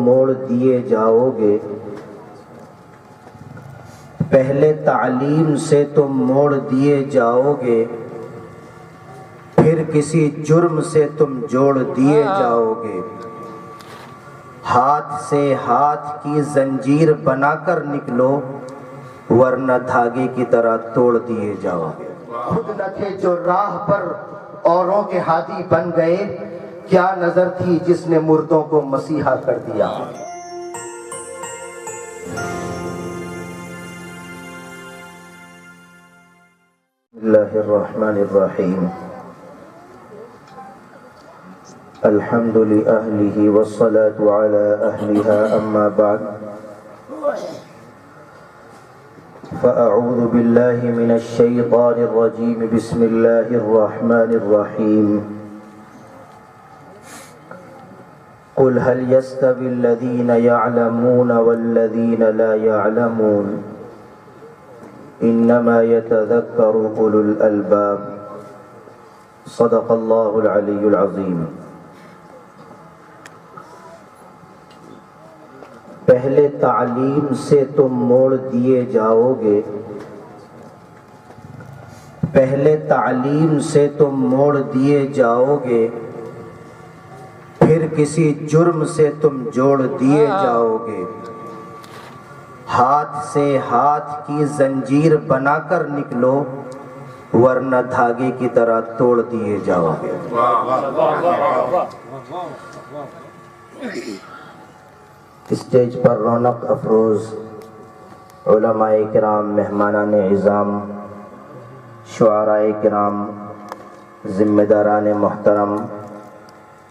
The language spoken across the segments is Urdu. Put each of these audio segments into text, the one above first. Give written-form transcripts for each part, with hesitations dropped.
موڑ دیے جاؤ گے، پہلے تعلیم سے تم موڑ دیے جاؤ گے، پھر کسی جرم سے تم جوڑ دیے جاؤ گے، ہاتھ سے ہاتھ کی زنجیر بنا کر نکلو ورنہ دھاگے کی طرح توڑ دیے جاؤ گے۔ خود نہ تھے جو راہ پر اوروں کے ہادی بن گئے، کیا نظر تھی جس نے مردوں کو مسیحا کر دیا۔ بسم اللہ الرحمن الرحیم، الحمد لأہلہ والصلاة علی اہلہا، اما بعد فأعوذ باللہ من الشیطان الرجیم، بسم اللہ الرحمن الرحیم، قل هل يستوي الذین يعلمون والذین لا يعلمون انما يتذکر اولو الالباب، صدق اللہ العلی العظیم۔ پہلے تعلیم سے تم موڑ دیے جاؤ گے، پہلے تعلیم سے تم موڑ دیے جاؤ گے، پھر کسی جرم سے تم جوڑ دیے جاؤ گے، ہاتھ سے ہاتھ کی زنجیر بنا کر نکلو ورنہ دھاگے کی طرح توڑ دیے جاؤ گے۔ اسٹیج پر رونق افروز علماء کرام، مہمانان عظام، شعراء کرام، ذمہ داران محترم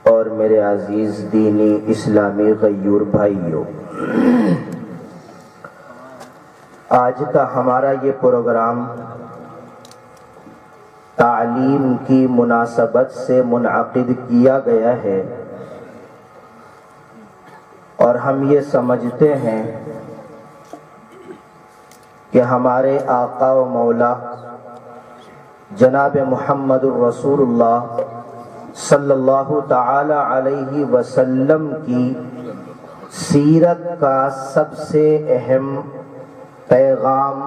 اور میرے عزیز دینی اسلامی غیور بھائیوں، آج کا ہمارا یہ پروگرام تعلیم کی مناسبت سے منعقد کیا گیا ہے، اور ہم یہ سمجھتے ہیں کہ ہمارے آقا و مولا جناب محمد الرسول اللہ صلی اللہ تعالی علیہ وسلم کی سیرت کا سب سے اہم پیغام،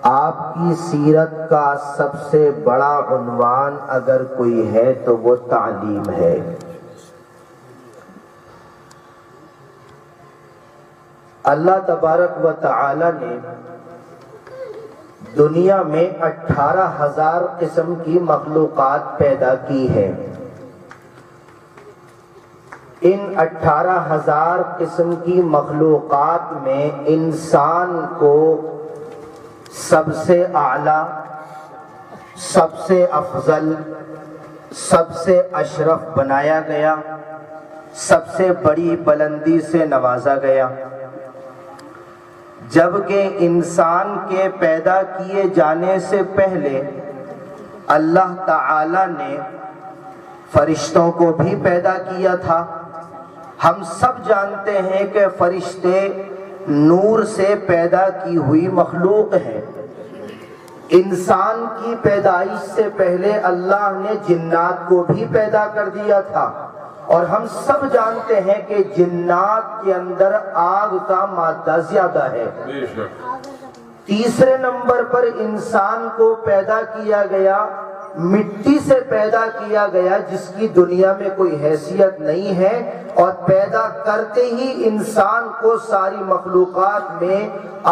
آپ کی سیرت کا سب سے بڑا عنوان اگر کوئی ہے تو وہ تعلیم ہے۔ اللہ تبارک و تعالی نے دنیا میں 18,000 قسم کی مخلوقات پیدا کی ہے۔ ان 18,000 قسم کی مخلوقات میں انسان کو سب سے اعلیٰ، سب سے افضل، سب سے اشرف بنایا گیا، سب سے بڑی بلندی سے نوازا گیا، جبکہ انسان کے پیدا کیے جانے سے پہلے اللہ تعالی نے فرشتوں کو بھی پیدا کیا تھا۔ ہم سب جانتے ہیں کہ فرشتے نور سے پیدا کی ہوئی مخلوق ہیں۔ انسان کی پیدائش سے پہلے اللہ نے جنات کو بھی پیدا کر دیا تھا، اور ہم سب جانتے ہیں کہ جنات کے اندر آگ کا مادہ زیادہ ہے۔ تیسرے نمبر پر انسان کو پیدا کیا گیا، مٹی سے پیدا کیا گیا، جس کی دنیا میں کوئی حیثیت نہیں ہے، اور پیدا کرتے ہی انسان کو ساری مخلوقات میں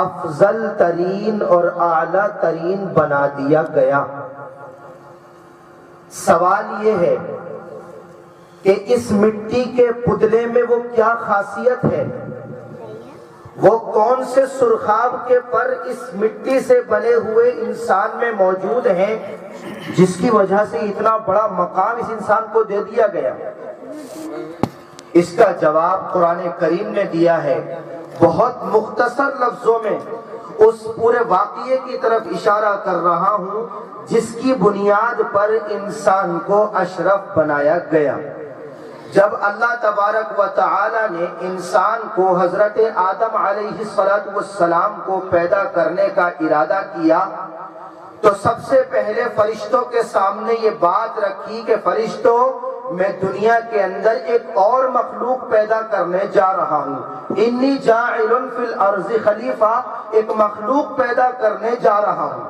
افضل ترین اور اعلیٰ ترین بنا دیا گیا۔ سوال یہ ہے کہ اس مٹی کے پتلے میں وہ کیا خاصیت ہے؟ وہ کون سے سرخاب کے پر اس مٹی سے بنے ہوئے انسان میں موجود ہیں جس کی وجہ سے اتنا بڑا مقام اس انسان کو دے دیا گیا؟ اس کا جواب قرآن کریم نے دیا ہے۔ بہت مختصر لفظوں میں اس پورے واقعے کی طرف اشارہ کر رہا ہوں جس کی بنیاد پر انسان کو اشرف بنایا گیا۔ جب اللہ تبارک و تعالی نے انسان کو حضرت آدم علیہ السلام کو پیدا کرنے کا ارادہ کیا تو سب سے پہلے فرشتوں کے سامنے یہ بات رکھی کہ فرشتوں، میں دنیا کے اندر ایک اور مخلوق پیدا کرنے جا رہا ہوں، انی جاعل فی الارض خلیفہ، ایک مخلوق پیدا کرنے جا رہا ہوں۔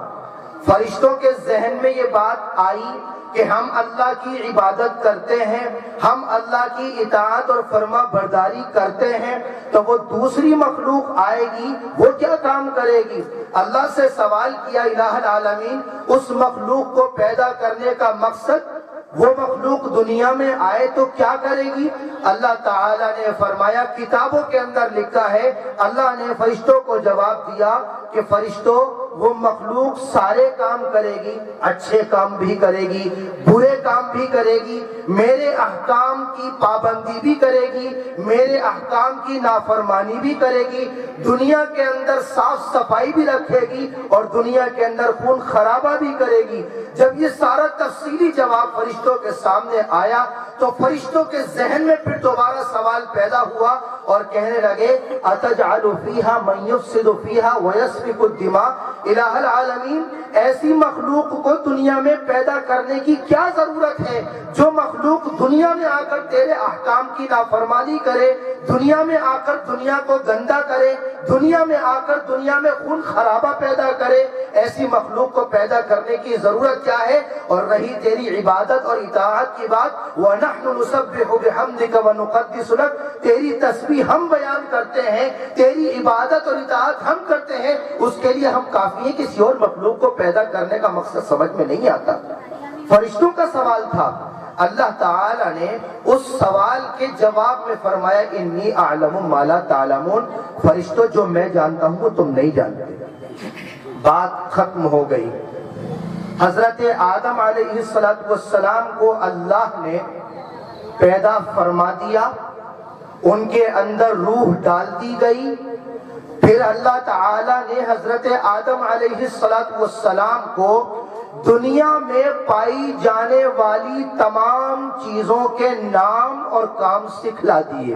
فرشتوں کے ذہن میں یہ بات آئی کہ ہم اللہ کی عبادت کرتے ہیں، ہم اللہ کی اطاعت اور فرما برداری کرتے ہیں، تو وہ دوسری مخلوق آئے گی، وہ کیا کام کرے گی؟ اللہ سے سوال کیا الہ العالمین، اس مخلوق کو پیدا کرنے کا مقصد، وہ مخلوق دنیا میں آئے تو کیا کرے گی؟ اللہ تعالیٰ نے فرمایا، کتابوں کے اندر لکھا ہے، اللہ نے فرشتوں کو جواب دیا کہ فرشتوں، وہ مخلوق سارے کام کرے گی، اچھے کام بھی کرے گی، برے کام بھی کرے گی، میرے احکام کی پابندی بھی کرے گی، میرے احکام کی نافرمانی بھی کرے گی، دنیا کے اندر صاف صفائی بھی رکھے گی اور دنیا کے اندر خون خرابہ بھی کرے گی۔ جب یہ سارا تفصیلی جواب فرشتوں کے سامنے آیا تو فرشتوں کے ذہن میں پھر دوبارہ سوال پیدا ہوا اور کہنے لگے، اتجعل فیہا من یفسد فیہا ویسفک الدماء، الہ العالمین، ایسی مخلوق کو دنیا میں پیدا کرنے کی کیا ضرورت ہے جو مخلوق دنیا میں آ کر تیرے احکام کی نافرمانی کرے، دنیا میں آ کر دنیا کو گندا کرے، دنیا میں آ کر دنیا میں خون خرابہ پیدا کرے؟ ایسی مخلوق کو پیدا کرنے کی ضرورت کیا ہے؟ اور رہی تیری عبادت اور اطاعت کی بات، وَنَحْنُ نُسَبِّحُ بِحَمْدِكَ وَنُقَدِّسُ لَكَ، تیری تسبیح ہم بیان کرتے ہیں، تیری عبادت اور اطاعت ہم کرتے ہیں، اس کے لیے ہم کافی ہیں، کسی اور مخلوق کو پیدا کرنے کا مقصد سمجھ میں نہیں آتا۔ فرشتوں کا سوال تھا، اللہ تعالیٰ نے اس سوال کے جواب میں فرمایا، انی اعلم ما لا تعلمون، فرشتوں جو میں جانتا ہوں وہ تم نہیں جانتے۔ بات ختم ہو گئی۔ حضرت آدم علیہ السلام کو اللہ نے پیدا فرما دیا، ان کے اندر روح ڈال دی گئی، پھر اللہ تعالیٰ نے حضرت آدم علیہ السلام کو دنیا میں پائی جانے والی تمام چیزوں کے نام اور کام سکھلا دیے۔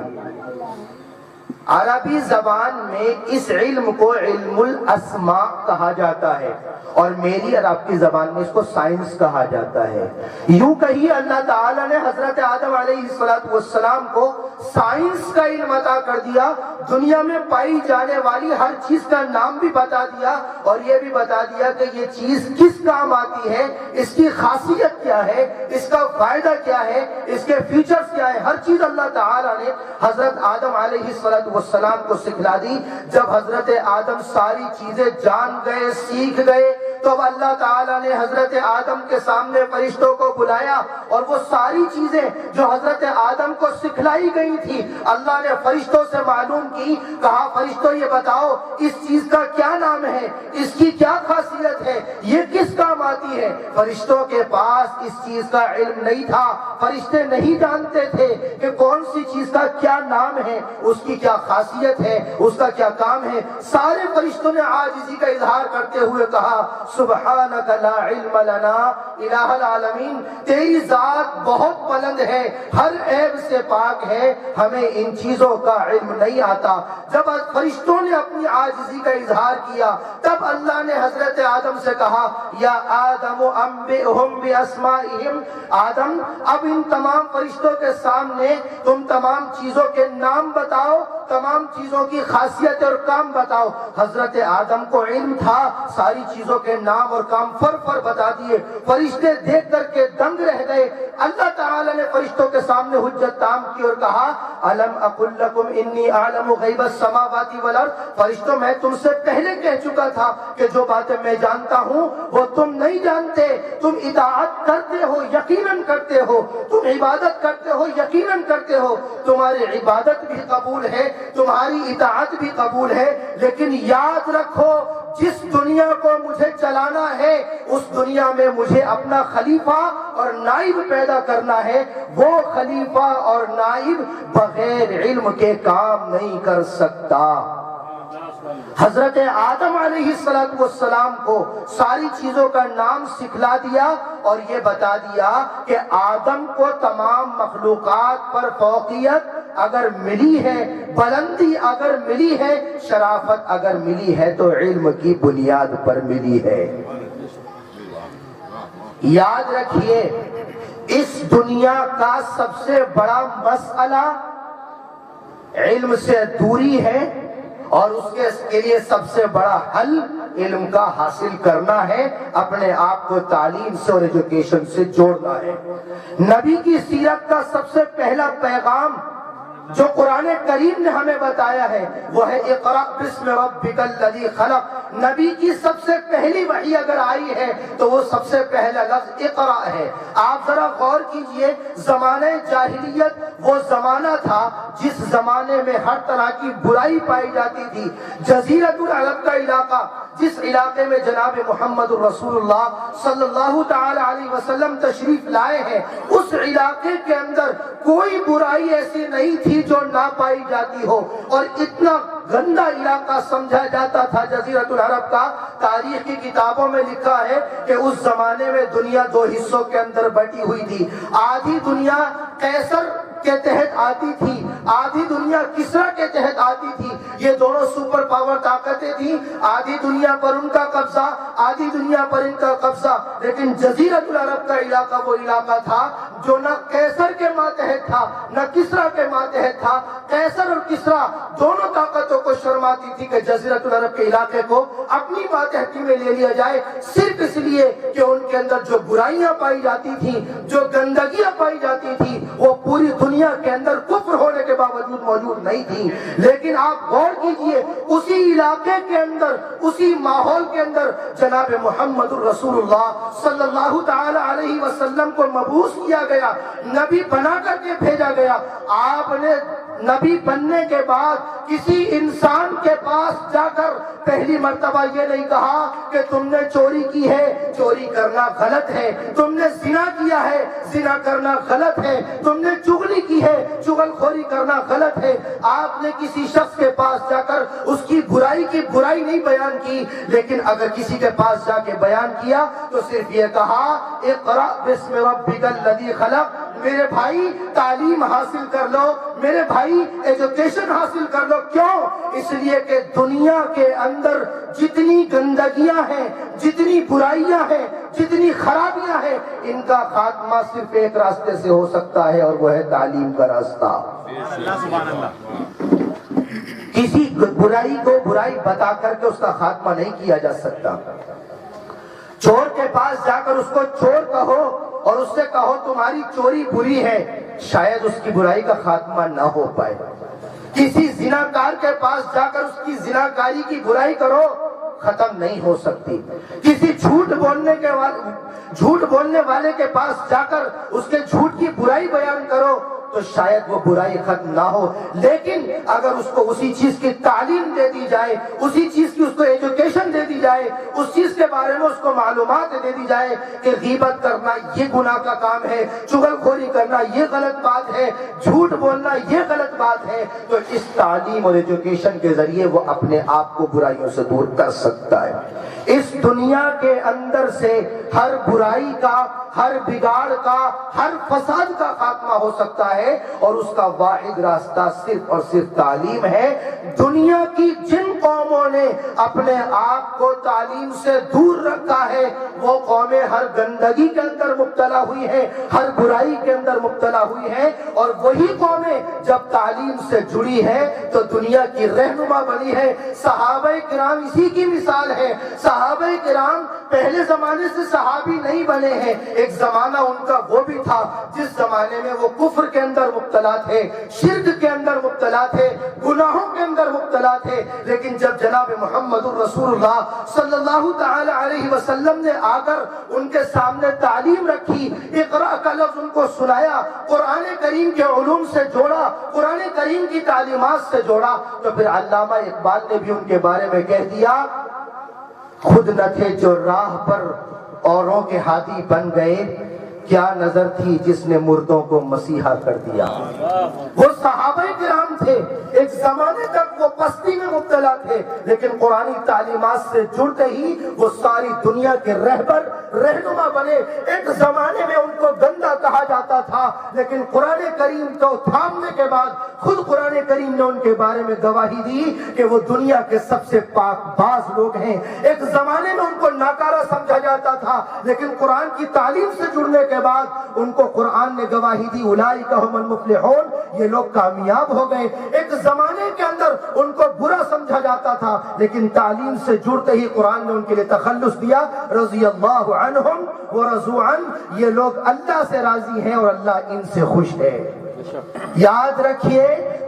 عربی زبان میں اس علم کو علم الاسماء کہا جاتا ہے، اور میری اور آپ کی زبان میں اس کو سائنس کہا جاتا ہے۔ یوں کہیے اللہ تعالیٰ نے حضرت آدم علیہ السلام کو سائنس کا علم عطا کر دیا، دنیا میں پائی جانے والی ہر چیز کا نام بھی بتا دیا، اور یہ بھی بتا دیا کہ یہ چیز کس کام آتی ہے، اس کی خاصیت کیا ہے، اس کا فائدہ کیا ہے، اس کے فیچرز کیا ہے، ہر چیز اللہ تعالیٰ نے حضرت آدم علیہ السلام کو سکھلا دی۔ جب حضرت آدم ساری چیزیں جان گئے، سیکھ گئے، تو اب اللہ تعالیٰ نے حضرت آدم کے سامنے فرشتوں کو بلایا، اور وہ ساری چیزیں جو حضرت آدم کو سکھلائی گئی تھی اللہ نے فرشتوں سے معلوم کی۔ کہا فرشتوں یہ بتاؤ اس چیز کا کیا نام ہے، اس کی کیا خاصیت ہے، یہ کس کام آتی ہے؟ فرشتوں کے پاس اس چیز کا علم نہیں تھا، فرشتے نہیں جانتے تھے کہ کون سی چیز کا کیا نام ہے، اس کی کیا خاصیت ہے، اس کا کیا کام ہے۔ سارے فرشتوں نے عاجزی کا اظہار کرتے ہوئے کہا، سبحانک لا علم لنا، الہ العالمین تیری ذات بہت بلند ہے، ہر عیب سے پاک ہے، ہمیں ان چیزوں کا علم نہیں آتا۔ جب فرشتوں نے اپنی عاجزی کا اظہار کیا، تب اللہ نے حضرت آدم سے کہا، یا آدم انبئہم باسمائہم، آدم اب ان تمام فرشتوں کے سامنے تم تمام چیزوں کے نام بتاؤ، تمام چیزوں کی خاصیت اور کام بتاؤ۔ حضرت آدم کو علم تھا، ساری چیزوں کے نام اور کام فر بتا دیے۔ فرشتے دیکھ کر کے دنگ رہ گئے۔ اللہ تعالی نے فرشتوں کے سامنے حجت تام کی اور کہا، الم اقل لکم انی اعلم غیب السماوات والارض، فرشتوں میں تم سے پہلے کہہ چکا تھا کہ جو باتیں میں جانتا ہوں وہ تم نہیں جانتے۔ تم اطاعت کرتے ہو، یقیناً کرتے ہو، تم عبادت کرتے ہو، یقیناً کرتے ہو، تمہاری عبادت بھی قبول ہے، تمہاری اطاعت بھی قبول ہے، لیکن یاد رکھو جس دنیا کو مجھے چلانا ہے اس دنیا میں مجھے اپنا خلیفہ اور نائب پیدا کرنا ہے، وہ خلیفہ اور نائب بغیر علم کے کام نہیں کر سکتا۔ حضرت آدم علیہ السلام کو ساری چیزوں کا نام سکھلا دیا اور یہ بتا دیا کہ آدم کو تمام مخلوقات پر فوقیت اگر ملی ہے، بلندی اگر ملی ہے، شرافت اگر ملی ہے تو علم کی بنیاد پر ملی ہے۔ یاد رکھیے اس دنیا کا سب سے بڑا مسئلہ علم سے دوری ہے، اور اس کے لیے سب سے بڑا حل علم کا حاصل کرنا ہے، اپنے آپ کو تعلیم سے اور ایجوکیشن سے جوڑنا ہے۔ نبی کی سیرت کا سب سے پہلا پیغام جو قرآن کریم نے ہمیں بتایا ہے وہ ہے اقرأ بسم ربک الذی خلق۔ نبی کی سب سے پہلی وحی اگر آئی ہے تو وہ سب سے پہلا لفظ اقرأ ہے۔ آپ ذرا غور کیجئے، زمانہ جاہلیت وہ زمانہ تھا جس زمانے میں ہر طرح کی برائی پائی جاتی تھی۔ جزیرۃ العرب کا علاقہ، جس علاقے میں جناب محمد رسول اللہ صلی اللہ تعالی علیہ وسلم تشریف لائے ہیں، اس علاقے کے اندر کوئی برائی ایسی نہیں تھی جو نہ پائی جاتی ہو، اور اتنا گندا علاقہ سمجھا جاتا تھا جزیرۃ العرب کا۔ تاریخ کی کتابوں میں لکھا ہے کہ اس زمانے میں دنیا دو حصوں کے اندر بٹی ہوئی تھی۔ آدھی دنیا قیصر کے تحت آتی تھی، آدھی دنیا کسرا کے تحت آتی تھی۔ یہ دونوں سپر پاور طاقتیں تھیں، آدھی دنیا پر ان کا قبضہ، آدھی دنیا پر ان کا قبضہ۔ لیکن جزیرۃ العرب کا علاقہ وہ علاقہ تھا جو نہ قیصر کے ماتحت تھا نہ کسرا کے ماتحت تھا۔ قیصر اور کسرا دونوں طاقتوں کو شرماتی تھی کہ جزیرۃ العرب کے علاقے کو اپنی ماتحتی میں لے لیا جائے، صرف اس لیے کہ ان کے اندر جو برائیاں پائی جاتی تھیں، جو گندگیاں پائی جاتی تھیں، وہ پوری دنیا کے اندر کفر ہونے کے باوجود موجود نہیں تھی۔ لیکن آپ غور کیجئے، اسی علاقے کے اندر، اسی ماحول کے اندر جناب محمد رسول اللہ صلی اللہ تعالی علیہ وسلم کو مبعوث کیا گیا، نبی بنا کر کے بھیجا گیا۔ آپ نے نبی بننے کے بعد کسی انسان کے پاس جا کر پہلی مرتبہ یہ نہیں کہا کہ تم نے چوری کی ہے، چوری کرنا غلط ہے، تم نے زنا کیا ہے، زنا کرنا غلط ہے، تم نے چغلی کی ہے، چغل خوری کرنا غلط ہے۔ آپ نے کسی شخص کے پاس جا کر اس کی برائی نہیں بیان کی، لیکن اگر کسی کے پاس جا کے بیان کیا تو صرف یہ کہا اقرأ بسم ربک الذی خلق۔ میرے بھائی تعلیم حاصل کر لو، میرے بھائی ایجوکیشن حاصل کر لو۔ کیوں؟ اس لیے کہ دنیا کے اندر جتنی گندگیاں ہیں، جتنی برائیاں ہیں، جتنی خرابیاں ہیں، ان کا خاتمہ صرف ایک راستے سے ہو سکتا ہے، اور وہ ہے تعلیم کا راستہ۔ کسی برائی کو برائی بتا کر کے اس کا خاتمہ نہیں کیا جا سکتا۔ چور کے پاس جا کر اس کو چور کہو اور اس سے کہو تمہاری چوری بری ہے، شاید اس کی برائی کا خاتمہ نہ ہو پائے۔ کسی زناکار کے پاس جا کر اس کی زناکاری کی برائی کرو، ختم نہیں ہو سکتی۔ کسی جھوٹ بولنے والے کے پاس جا کر اس کے جھوٹ کی برائی بیان کرو تو شاید وہ برائی ختم نہ ہو۔ لیکن اگر اس کو اسی چیز کی تعلیم دے دی جائے، اسی چیز کی اس کو ایجوکیشن دے دی جائے، اس چیز کے بارے میں اس کو معلومات دے دی جائے کہ غیبت کرنا یہ گناہ کا کام ہے، چغل خوری کرنا یہ غلط بات ہے، جھوٹ بولنا یہ غلط بات ہے، تو اس تعلیم اور ایجوکیشن کے ذریعے وہ اپنے آپ کو برائیوں سے دور کر سکتا ہے۔ اس دنیا کے اندر سے ہر برائی کا، ہر بگاڑ کا، ہر فساد کا خاتمہ ہو سکتا ہے، اور اس کا واحد راستہ صرف اور صرف تعلیم ہے۔ دنیا کی جن قوموں نے اپنے آپ کو تعلیم سے دور رکھا ہے وہ قومیں ہر گندگی کے اندر مبتلا ہوئی ہیں، ہر برائی کے اندر مبتلا ہوئی ہیں، اور وہی قومیں جب تعلیم سے جڑی ہے تو دنیا کی رہنما بنی ہے۔ صحابہ کرام اسی کی مثال ہے۔ صحابہ کرام پہلے زمانے سے صحابی نہیں بنے ہیں، ایک زمانہ ان کا وہ بھی تھا جس زمانے میں وہ کفر کے اندر مبتلا تھے، شرک کے اندر مبتلا تھے، گناہوں کے اندر مبتلا تھے۔ لیکن جب جناب محمد رسول اللہ صلی اللہ تعالی علیہ وسلم نے آ کر ان کے سامنے تعلیم رکھی، اقرا کا لفظ ان کو سنایا، قرآن کریم کے علوم سے جوڑا، قرآن کریم کی تعلیمات سے جوڑا، تو پھر علامہ اقبال نے بھی ان کے بارے میں کہہ دیا، خود نہ تھے جو راہ پر اوروں کے ہادی بن گئے، کیا نظر تھی جس نے مردوں کو مسیحا کر دیا۔ وہ صحابہ کرام تھے، ایک زمانے تک وہ پستی میں مبتلا تھے، لیکن قرآنی تعلیمات سے جڑتے ہی وہ ساری دنیا کے رہبر رہنما بنے۔ ایک زمانے میں ان کو گندا کہا جاتا تھا، لیکن قرآن کریم کو تھامنے کے بعد خود قرآن کریم نے ان کے بارے میں گواہی دی کہ وہ دنیا کے سب سے پاک باز لوگ ہیں۔ ایک زمانے میں ان کو ناکارہ سمجھا جاتا تھا، لیکن قرآن کی تعلیم سے جڑنے کے بعد ان کو قرآن نے گواہی دی اولئک هم المفلحون، یہ لوگ کامیاب ہو گئے۔ ایک زمانے کے اندر ان کو برا سمجھا جاتا تھا، لیکن تعلیم سے جڑتے ہی قرآن نے ان کے لیے تخلص دیا، رضی اللہ عنہم ورضوا عنہ، یہ لوگ اللہ سے راضی ہیں اور اللہ ان سے خوش ہے۔ یاد رکھیے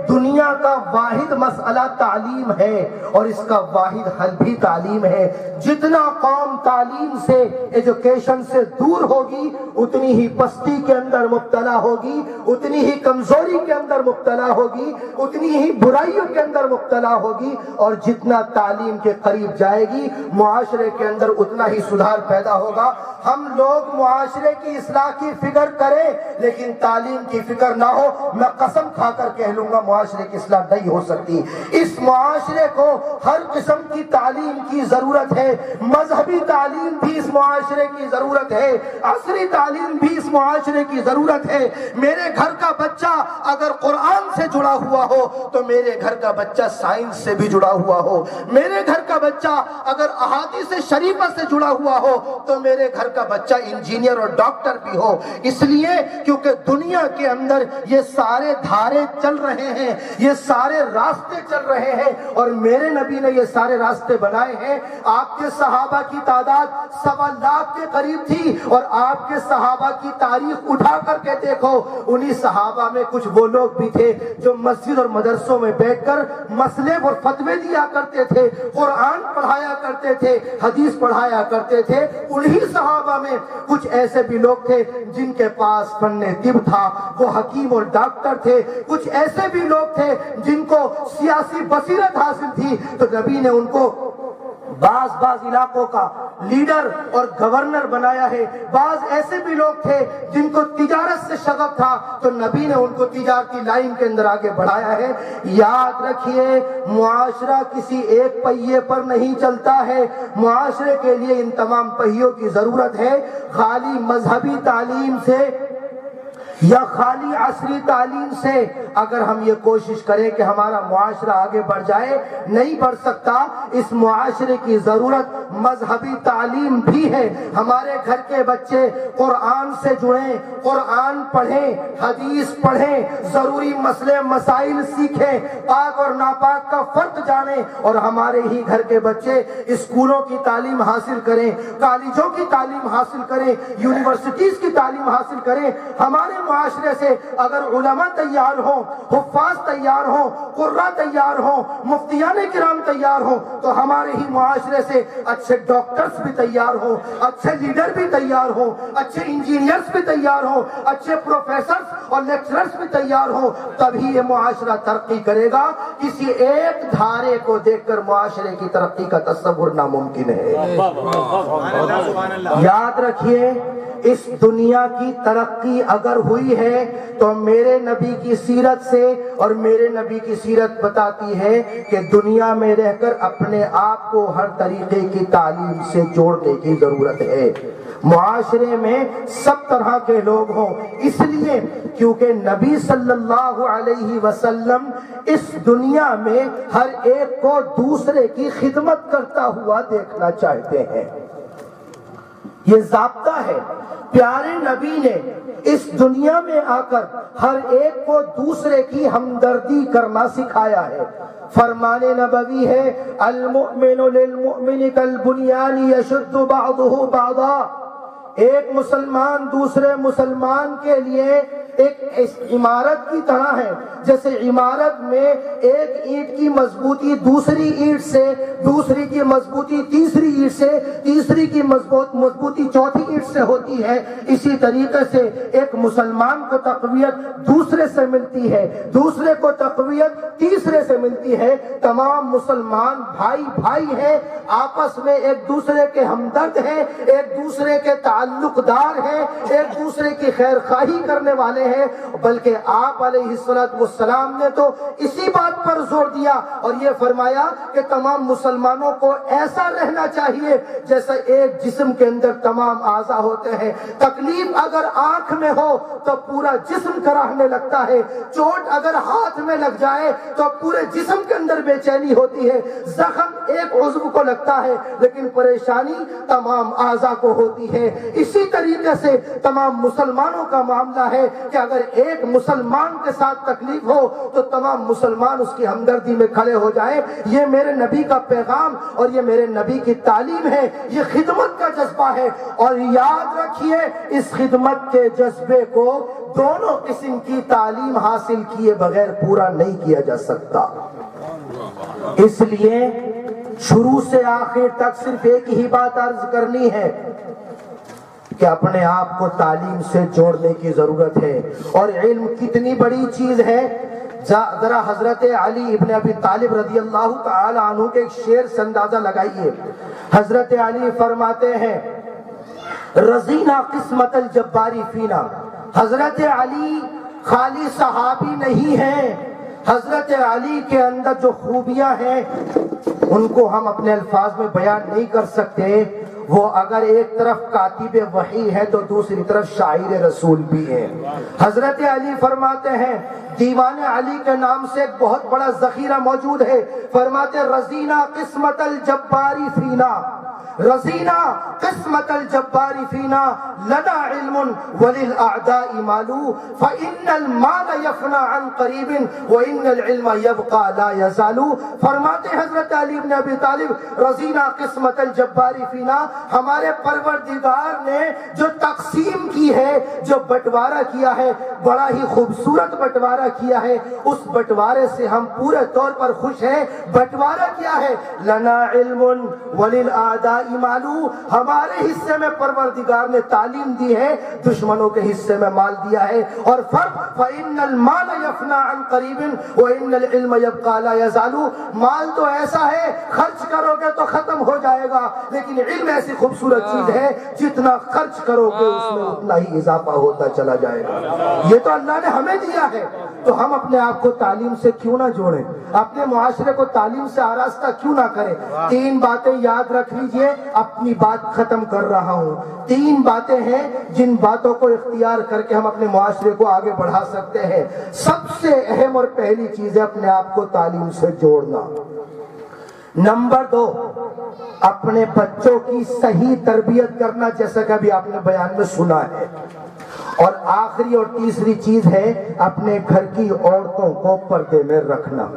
دنیا کا واحد مسئلہ تعلیم ہے اور اس کا واحد حل بھی تعلیم ہے۔ جتنا قوم تعلیم سے، ایجوکیشن سے دور ہوگی اتنی ہی پستی کے اندر مبتلا ہوگی، اتنی ہی کمزوری کے اندر مبتلا ہوگی، اتنی ہی برائیوں کے اندر مبتلا ہوگی، اور جتنا تعلیم کے قریب جائے گی معاشرے کے اندر اتنا ہی سدھار پیدا ہوگا۔ ہم لوگ معاشرے کی اصلاح کی فکر کریں لیکن تعلیم کی فکر نہ ہو، میں قسم کھا کر کہہ لوں گا معاشرے کی اصلاح نہیں ہو سکتی۔ اس معاشرے کو ہر قسم کی تعلیم کی ضرورت ہے، مذہبی تعلیم بھی اس معاشرے کی ضرورت ہے، عصری تعلیم بھی اس معاشرے کی ضرورت ہے۔ میرے گھر کا بچہ اگر قرآن سے جڑا ہوا ہو تو میرے گھر کا بچہ سائنس سے بھی جڑا ہوا ہو، میرے گھر کا بچہ اگر احادیث شریفہ سے جڑا ہوا ہو تو میرے گھر کا بچہ انجینئر اور ڈاکٹر بھی ہو۔ اس لیے کیونکہ دنیا کے اندر یہ سارے دھارے چل رہے ہیں، یہ سارے راستے چل رہے ہیں، اور میرے نبی نے یہ سارے راستے بنائے ہیں۔ آپ کے صحابہ کی تعداد 1.25 لاکھ کے قریب تھی، اور آپ کے صحابہ کی تاریخ اٹھا کر کے دیکھو، انہی صحابہ میں کچھ وہ لوگ بھی تھے جو مسجد اور مدرسوں میں بیٹھ کر مسئلے اور فتوے دیا کرتے تھے، قرآن پڑھایا کرتے تھے، حدیث پڑھایا کرتے تھے۔ انہی صحابہ میں کچھ ایسے بھی لوگ تھے جن کے پاس فن طب تھا، وہ حکیم اور ڈاکٹر تھے۔ کچھ ایسے بھی لوگ تھے جن کو سیاسی بصیرت حاصل تھی، تو نبی نے ان کو بعض علاقوں کا لیڈر اور گورنر بنایا ہے۔ بعض ایسے بھی لوگ تھے جن کو تجارت سے شغف تھا، تو نبی نے ان کو تجارتی لائن کے اندر آگے بڑھایا ہے۔ یاد رکھیے معاشرہ کسی ایک پہیے پر نہیں چلتا ہے، معاشرے کے لیے ان تمام پہیوں کی ضرورت ہے۔ خالی مذہبی تعلیم سے یا خالی عصری تعلیم سے اگر ہم یہ کوشش کریں کہ ہمارا معاشرہ آگے بڑھ جائے، نہیں بڑھ سکتا۔ اس معاشرے کی ضرورت مذہبی تعلیم بھی ہے۔ ہمارے گھر کے بچے قرآن سے جڑیں، قرآن پڑھیں، حدیث پڑھیں، ضروری مسئلے مسائل سیکھیں، پاک اور ناپاک کا فرق جانیں، اور ہمارے ہی گھر کے بچے اسکولوں کی تعلیم حاصل کریں، کالجوں کی تعلیم حاصل کریں، یونیورسٹیز کی تعلیم حاصل کریں۔ ہمارے معاشرے سے اگر علماء تیار ہوں، حفاظ تیار ہوں، قراء تیار ہوں، مفتیان کرام تیار ہوں، تو ہمارے ہی معاشرے سے اچھے ڈاکٹرز بھی تیار ہوں، اچھے لیڈر بھی تیار ہوں، اچھے انجینئرز بھی تیار ہوں، اچھے پروفیسرز اور لیکچررز بھی تیار ہوں، تبھی یہ معاشرہ ترقی کرے گا۔ کسی ایک دھارے کو دیکھ کر معاشرے کی ترقی کا تصور ناممکن ہے۔ یاد رکھیے اس دنیا کی ترقی اگر ہوئی ہے تو میرے نبی کی سیرت سے، اور میرے نبی کی سیرت بتاتی ہے کہ دنیا میں رہ کر اپنے آپ کو ہر طریقے کی تعلیم سے جوڑنے کی ضرورت ہے۔ معاشرے میں سب طرح کے لوگ ہوں، اس لیے کیونکہ نبی صلی اللہ علیہ وسلم اس دنیا میں ہر ایک کو دوسرے کی خدمت کرتا ہوا دیکھنا چاہتے ہیں۔ یہ ضابطہ ہے۔ پیارے نبی نے اس دنیا میں آ کر ہر ایک کو دوسرے کی ہمدردی کرنا سکھایا ہے۔ فرمان نبوی ہے المؤمن للمؤمن کالبنیان یشد بعضہ بعضا، ایک مسلمان دوسرے مسلمان کے لیے ایک عمارت کی طرح ہے، جیسے عمارت میں ایک اینٹ کی مضبوطی دوسری اینٹ سے، دوسری کی مضبوطی تیسری اینٹ سے، تیسری کی مضبوطی چوتھی اینٹ سے ہوتی ہے، اسی طریقے سے ایک مسلمان کو تقویت دوسرے سے ملتی ہے، دوسرے کو تقویت تیسرے سے ملتی ہے۔ تمام مسلمان بھائی بھائی ہیں، آپس میں ایک دوسرے کے ہمدرد ہیں، ایک دوسرے کے تعلق دار ہیں، ایک دوسرے کی خیر خواہی کرنے والے ہیں۔ بلکہ آپ علیہ السلام نے تو اسی بات پر زور دیا اور یہ فرمایا کہ تمام مسلمانوں کو ایسا رہنا چاہیے جیسا ایک جسم کے اندر تمام اعضاء تازہ ہوتے ہیں۔ تکلیف اگر آنکھ میں ہو تو پورا جسم کراہنے لگتا ہے، چوٹ اگر ہاتھ میں لگ جائے تو پورے جسم کے اندر بے چینی ہوتی ہے، زخم ایک عضو کو لگتا ہے لیکن پریشانی تمام اعضاء کو ہوتی ہے۔ اسی طریقے سے تمام مسلمانوں کا معاملہ ہے کہ اگر ایک مسلمان کے ساتھ تکلیف ہو تو تمام مسلمان اس کی ہمدردی میں کھڑے ہو جائیں۔ یہ میرے نبی کا پیغام اور یہ میرے نبی کی تعلیم ہے، یہ خدمت کا جذبہ ہے۔ اور یاد رکھیے اس خدمت کے جذبے کو دونوں قسم کی تعلیم حاصل کیے بغیر پورا نہیں کیا جا سکتا۔ اس لیے شروع سے آخر تک صرف ایک ہی بات عرض کرنی ہے کہ اپنے آپ کو تعلیم سے جوڑنے کی ضرورت ہے۔ اور علم کتنی بڑی چیز ہے، ذرا حضرت علی ابن ابی طالب رضی اللہ تعالی عنہ کے ایک شعر سے اندازہ لگائیے۔ حضرت علی فرماتے ہیں رضینا قسمت الجباری فینا۔ حضرت علی خالی صحابی نہیں ہیں، حضرت علی کے اندر جو خوبیاں ہیں ان کو ہم اپنے الفاظ میں بیان نہیں کر سکتے۔ وہ اگر ایک طرف کاتب وحی ہے تو دوسری طرف شاعر رسول بھی ہے۔ حضرت علی فرماتے ہیں دیوان علی کے نام سے ایک بہت بڑا ذخیرہ موجود ہے۔ فرماتے رضینا قسمت الجباری فینا، رضینا قسمت الجباری فینا، لنا علم وللأعداء مال، فإن المال يفنى عن قریب وإن العلم يبقى لا يزال۔ فرماتے حضرت علی بن ابی طالب رضینا قسمت الجباری فینا، ہمارے پروردگار نے جو تقسیم کی ہے، جو بٹوارہ کیا ہے، بڑا ہی خوبصورت بٹوارہ کیا ہے، اس بٹوارے سے ہم پورے طور پر خوش ہیں۔ بٹوارہ کیا ہے؟ لنا علم وللأعداء مال، ہمارے حصے میں پروردگار نے تعلیم دی ہے، دشمنوں کے حصے میں مال دیا ہے۔ اور فرق فإن المال يفنى عن قریب وإن العلم يبقى لا يزال۔ مال تو ایسا ہے خرچ کرو گے تو ختم ہو جائے گا، لیکن علم ایسی خوبصورت چیز ہے جتنا خرچ کرو گے اس میں اتنا ہی اضافہ ہوتا چلا جائے گا۔ یہ تو اللہ نے ہمیں دیا ہے، تو ہم اپنے آپ کو تعلیم سے کیوں نہ جوڑیں، اپنے معاشرے کو تعلیم سے آراستہ کیوں نہ کریں۔ تین باتیں یاد رکھ لیجئے، اپنی بات ختم کر رہا ہوں۔ تین باتیں ہیں جن باتوں کو اختیار کر کے ہم اپنے معاشرے کو آگے بڑھا سکتے ہیں۔ سب سے اہم اور پہلی چیز ہے اپنے آپ کو تعلیم سے جوڑنا۔ نمبر 2، اپنے بچوں کی صحیح تربیت کرنا، جیسا کہ ابھی آپ نے بیان میں سنا ہے۔ اور آخری اور تیسری چیز ہے اپنے گھر کی عورتوں کو پردے میں رکھنا۔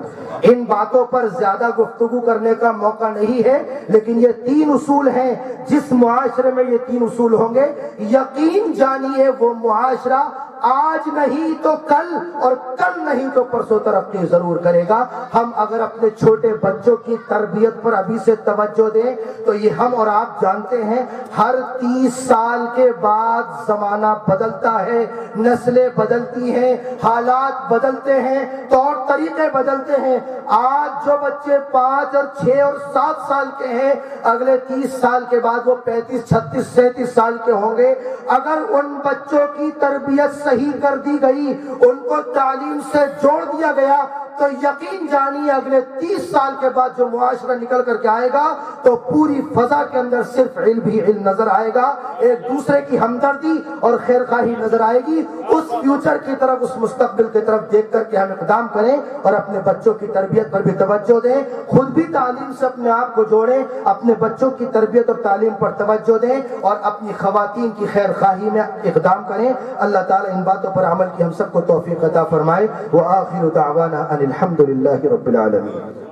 ان باتوں پر زیادہ گفتگو کرنے کا موقع نہیں ہے، لیکن یہ تین اصول ہیں، جس معاشرے میں یہ تین اصول ہوں گے یقین جانیے وہ معاشرہ آج نہیں تو کل اور کل نہیں تو پرسوں ترقی ضرور کرے گا۔ ہم اگر اپنے چھوٹے بچوں کی تربیت پر ابھی سے توجہ دیں تو یہ ہم اور آپ جانتے ہیں ہر 30 سال کے بعد زمانہ بدلتا ہے، نسلیں بدلتی ہیں، حالات بدلتے ہیں، طور طریقے بدلتے ہیں۔ آج جو بچے 5 اور 6 اور 7 سال کے ہیں، اگلے 30 سال کے بعد وہ 35 36 37 سال کے ہوں گے۔ اگر ان بچوں کی تربیت صحیح کر دی گئی، ان کو تعلیم سے جوڑ دیا گیا، تو یقین جانیے اگلے 30 سال کے بعد جو معاشرہ نکل کر کے آئے گا تو پوری فضا کے اندر صرف علم ہی علم نظر آئے گا، ایک دوسرے کی ہمدردی اور خیر خواہی نظر آئے گی۔ اس فیوچر کی طرف، اس مستقبل کی طرف دیکھ کر کے ہم اقدام کریں اور اپنے بچوں کی تربیت پر بھی توجہ دیں، خود بھی تعلیم سے اپنے آپ کو جوڑیں، اپنے بچوں کی تربیت اور تعلیم پر توجہ دیں اور اپنی خواتین کی خیر خواہی میں اقدام کریں۔ اللہ تعالیٰ ان باتوں پر عمل کی ہم سب کو توفیق عطا فرمائے۔ وآخر دعوانا ان الحمد للہ رب العالمین۔